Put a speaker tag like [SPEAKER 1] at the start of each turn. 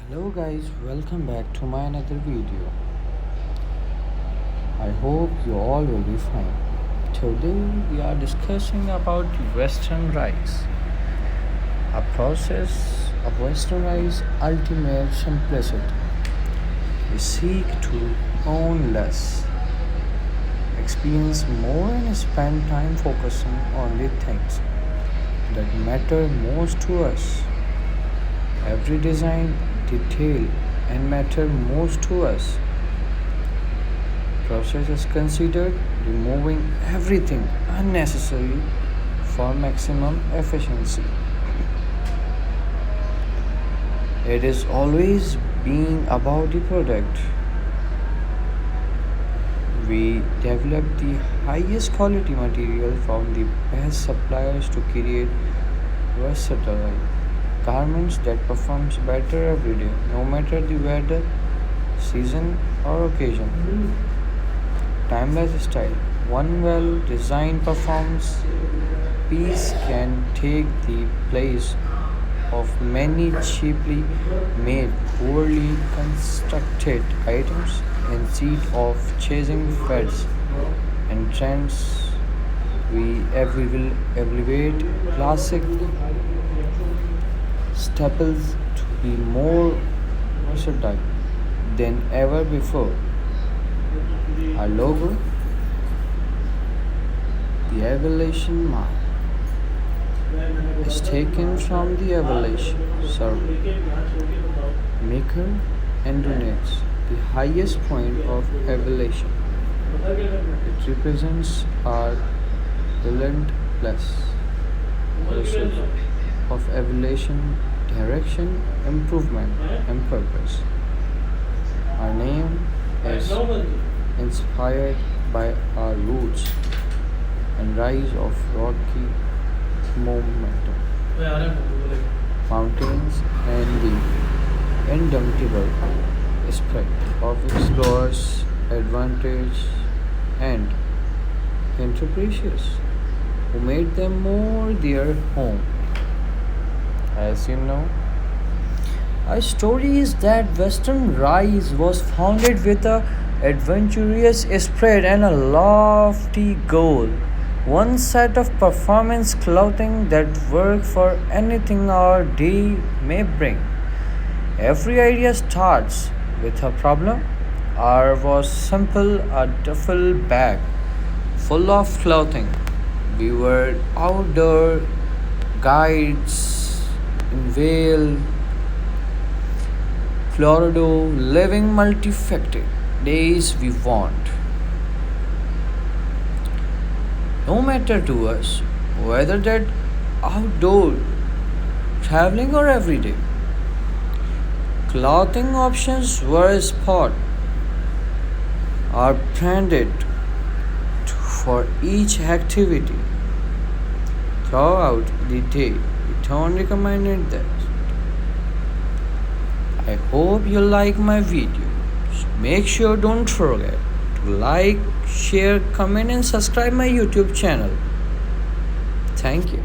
[SPEAKER 1] Hello guys, welcome back to my another video. I hope you all will be fine. Today we are discussing about Western rice. A process of Western rice ultimate simplicity. We seek to own less, experience more and spend time focusing on the things that matter most to us. Every design, detail and matter most to us. Process is considered removing everything unnecessary for maximum efficiency. It is always being about the product. We develop the highest quality material from the best suppliers to create versatile garments that performs better every day, no matter the weather, season or occasion. Timeless style. One well designed performance piece can take the place of many cheaply made, poorly constructed items instead of chasing fads and trends. We will elevate classic staples to be more versatile than ever before. Our logo, the Evaluation Mark, is taken from the Evaluation survey. Maker and donates the highest point of evaluation. It represents our relentless pursuit of evaluation, direction, improvement, and purpose. Our name is inspired by our roots and rise of rocky momentum, mountains, and the indomitable spirit of explorers, advantage, and entrepreneurs who made them more their home. As you know, our story is that Western Rise was founded with a adventurous spirit and a lofty goal. One set of performance clothing that work for anything our day may bring. Every idea starts with a problem. Ours was simple, a duffel bag full of clothing. We were outdoor guides in Vale, Florida, living multifaceted days we want. No matter to us whether that outdoor, traveling or everyday. Clothing options were spot are branded for each activity. Throughout the day, Return recommended that. I hope you like my video. So make sure don't forget to like, share, comment and subscribe my YouTube channel. Thank you.